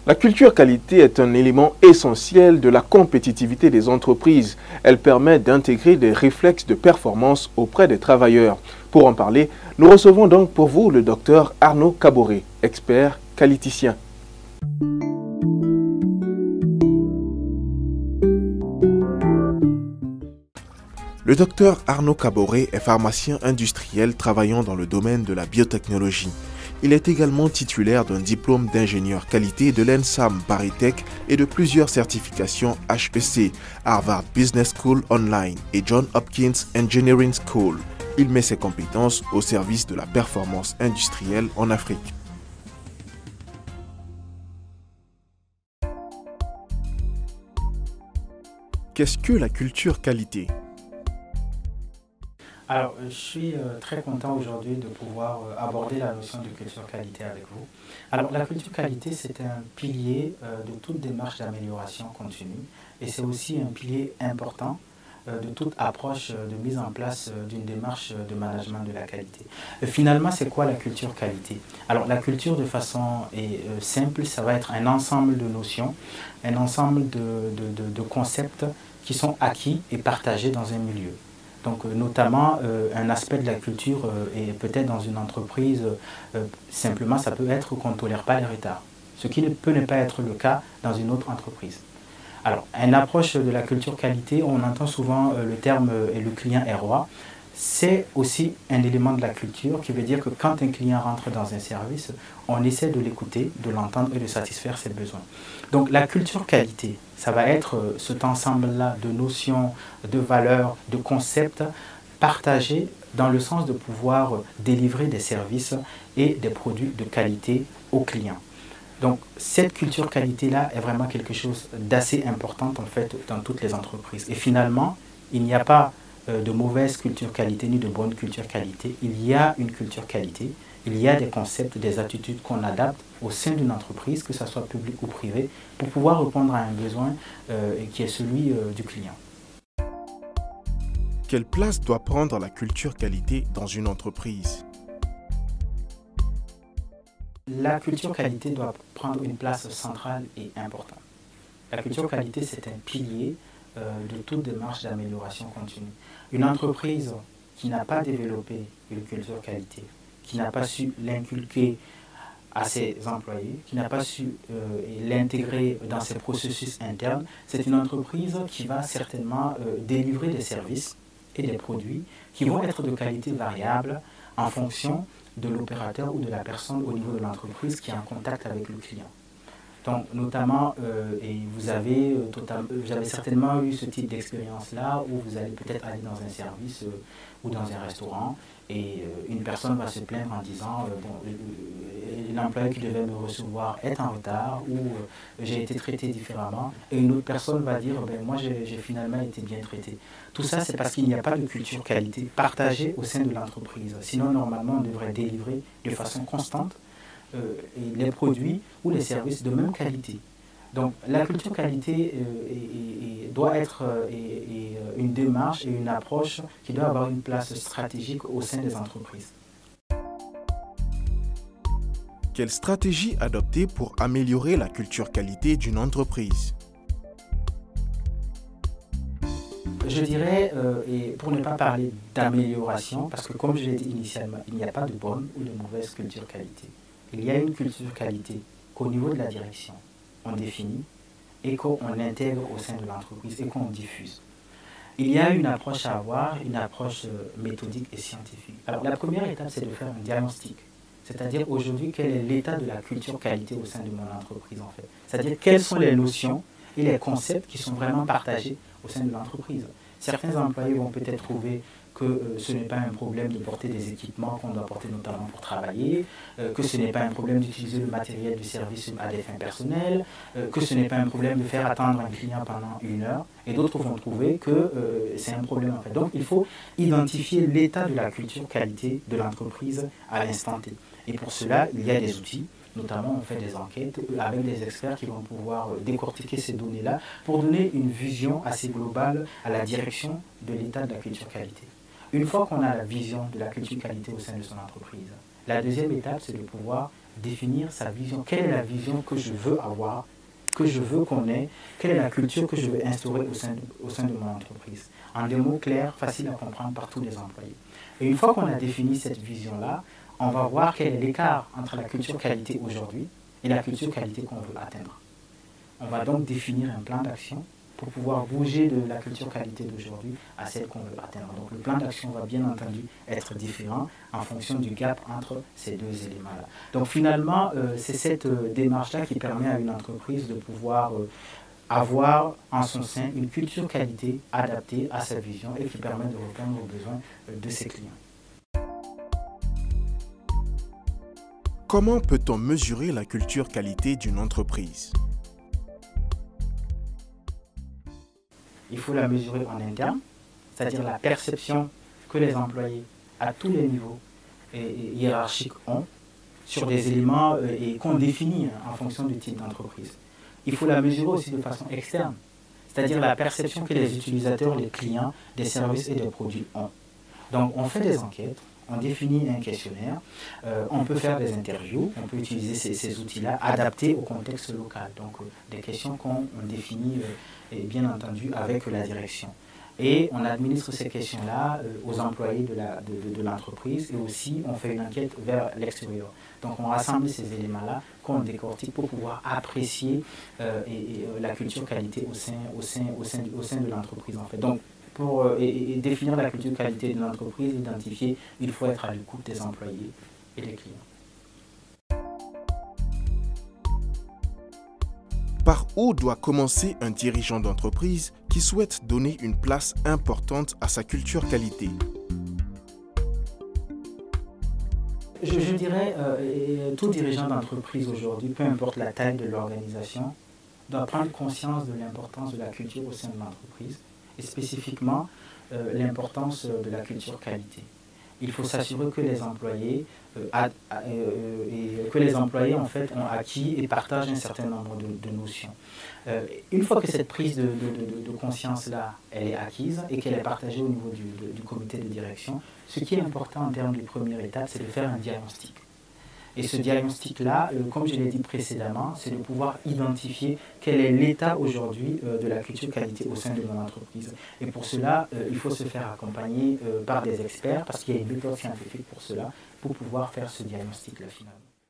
La culture qualité est un élément essentiel de la compétitivité des entreprises. Elle permet d'intégrer des réflexes de performance auprès des travailleurs. Pour en parler, nous recevons donc pour vous le docteur Arnaud Caboret, expert qualiticien. Le docteur Arnaud Caboret est pharmacien industriel travaillant dans le domaine de la biotechnologie. Il est également titulaire d'un diplôme d'ingénieur qualité de l'ENSAM ParisTech et de plusieurs certifications HEC, Harvard Business School Online et Johns Hopkins Engineering School. Il met ses compétences au service de la performance industrielle en Afrique. Qu'est-ce que la culture qualité ? Alors, je suis très content aujourd'hui de pouvoir aborder la notion de culture qualité avec vous. Alors, la culture qualité, c'est un pilier de toute démarche d'amélioration continue et c'est aussi un pilier important de toute approche de mise en place d'une démarche de management de la qualité. Finalement, c'est quoi la culture qualité? Alors, la culture, de façon simple, ça va être un ensemble de notions, un ensemble de concepts qui sont acquis et partagés dans un milieu. Donc, notamment, un aspect de la culture et peut-être dans une entreprise, simplement, ça peut être qu'on ne tolère pas les retards, ce qui peut ne pas être le cas dans une autre entreprise. Alors, une approche de la culture qualité, on entend souvent le terme « et le client est roi ». C'est aussi un élément de la culture qui veut dire que quand un client rentre dans un service, on essaie de l'écouter, de l'entendre et de satisfaire ses besoins. Donc la culture qualité, ça va être cet ensemble-là de notions, de valeurs, de concepts partagés dans le sens de pouvoir délivrer des services et des produits de qualité aux clients. Donc cette culture qualité-là est vraiment quelque chose d'assez important en fait dans toutes les entreprises. Et finalement, il n'y a pas de mauvaise culture qualité ni de bonne culture qualité. Il y a une culture qualité, il y a des concepts, des attitudes qu'on adapte au sein d'une entreprise, que ce soit public ou privé, pour pouvoir répondre à un besoin qui est celui du client. Quelle place doit prendre la culture qualité dans une entreprise ? La culture qualité doit prendre une place centrale et importante. La culture qualité, c'est un pilier de toute démarche d'amélioration continue. Une entreprise qui n'a pas développé une culture qualité, qui n'a pas su l'inculquer à ses employés, qui n'a pas su l'intégrer dans ses processus internes, c'est une entreprise qui va certainement délivrer des services et des produits qui vont être de qualité variable en fonction de l'opérateur ou de la personne au niveau de l'entreprise qui est en contact avec le client. Donc, notamment, et vous avez certainement eu ce type d'expérience-là où vous allez peut-être aller dans un service ou dans un restaurant et une personne va se plaindre en disant l'employé qui devait me recevoir est en retard ou j'ai été traité différemment et une autre personne va dire moi j'ai finalement été bien traité. Tout ça c'est parce qu'il n'y a pas de culture qualité partagée au sein de l'entreprise. Sinon normalement on devrait délivrer de façon constante les produits ou les services de même qualité. Donc la culture qualité doit être une démarche et une approche qui doit avoir une place stratégique au sein des entreprises. Quelle stratégie adopter pour améliorer la culture qualité d'une entreprise ? Je dirais, et pour ne pas parler d'amélioration, parce que comme je l'ai dit initialement, il n'y a pas de bonne ou de mauvaise culture qualité. Il y a une culture qualité qu'au niveau de la direction, on définit et qu'on intègre au sein de l'entreprise et qu'on diffuse. Il y a une approche à avoir, une approche méthodique et scientifique. Alors la première étape, c'est de faire un diagnostic. C'est-à-dire aujourd'hui, quel est l'état de la culture qualité au sein de mon entreprise en fait. C'est-à-dire quelles sont les notions et les concepts qui sont vraiment partagés au sein de l'entreprise. Certains employés vont peut-être trouver que ce n'est pas un problème de porter des équipements qu'on doit porter notamment pour travailler, que ce n'est pas un problème d'utiliser le matériel du service à des fins personnelles, que ce n'est pas un problème de faire attendre un client pendant 1 heure, et d'autres vont trouver que c'est un problème en fait. Donc il faut identifier l'état de la culture qualité de l'entreprise à l'instant T. Et pour cela, il y a des outils. Notamment, on fait des enquêtes avec des experts qui vont pouvoir décortiquer ces données-là pour donner une vision assez globale à la direction de l'état de la culture qualité. Une fois qu'on a la vision de la culture qualité au sein de son entreprise, la deuxième étape, c'est de pouvoir définir sa vision. Quelle est la vision que je veux avoir, que je veux qu'on ait, quelle est la culture que je veux instaurer au sein de mon entreprise. En des mots clairs, faciles à comprendre par tous les employés. Et une fois qu'on a défini cette vision-là, on va voir quel est l'écart entre la culture qualité aujourd'hui et la culture qualité qu'on veut atteindre. On va donc définir un plan d'action pour pouvoir bouger de la culture qualité d'aujourd'hui à celle qu'on veut atteindre. Donc le plan d'action va bien entendu être différent en fonction du gap entre ces deux éléments-là. Donc finalement, c'est cette démarche-là qui permet à une entreprise de pouvoir avoir en son sein une culture qualité adaptée à sa vision et qui permet de répondre aux besoins de ses clients. Comment peut-on mesurer la culture qualité d'une entreprise? Il faut la mesurer en interne, c'est-à-dire la perception que les employés à tous les niveaux hiérarchiques ont sur des éléments et qu'on définit en fonction du type d'entreprise. Il faut la mesurer aussi de façon externe, c'est-à-dire la perception que les utilisateurs, les clients des services et des produits ont. Donc on fait des enquêtes, on définit un questionnaire, on peut faire des interviews, on peut utiliser ces outils-là adaptés au contexte local. Donc des questions qu'on définit et bien entendu avec la direction. Et on administre ces questions-là aux employés de l'entreprise et aussi on fait une enquête vers l'extérieur. Donc on rassemble ces éléments-là qu'on décortique pour pouvoir apprécier la culture qualité au sein de l'entreprise en fait. Donc pour définir la culture qualité de l'entreprise, identifier, il faut être à l'écoute des employés et des clients. Par où doit commencer un dirigeant d'entreprise qui souhaite donner une place importante à sa culture qualité? Je dirais, tout dirigeant d'entreprise aujourd'hui, peu importe la taille de l'organisation, doit prendre conscience de l'importance de la culture au sein de l'entreprise et spécifiquement l'importance de la culture qualité. Il faut s'assurer que les employés, en fait, ont acquis et partagent un certain nombre de notions. Une fois que cette prise de conscience-là elle est acquise et qu'elle est partagée au niveau du comité de direction, ce qui est important en termes de première étape, c'est de faire un diagnostic. Et ce diagnostic-là, comme je l'ai dit précédemment, c'est de pouvoir identifier quel est l'état aujourd'hui de la culture qualité au sein de mon entreprise. Et pour cela, il faut se faire accompagner par des experts, parce qu'il y a une méthode scientifique pour cela, pour pouvoir faire ce diagnostic-là finalement.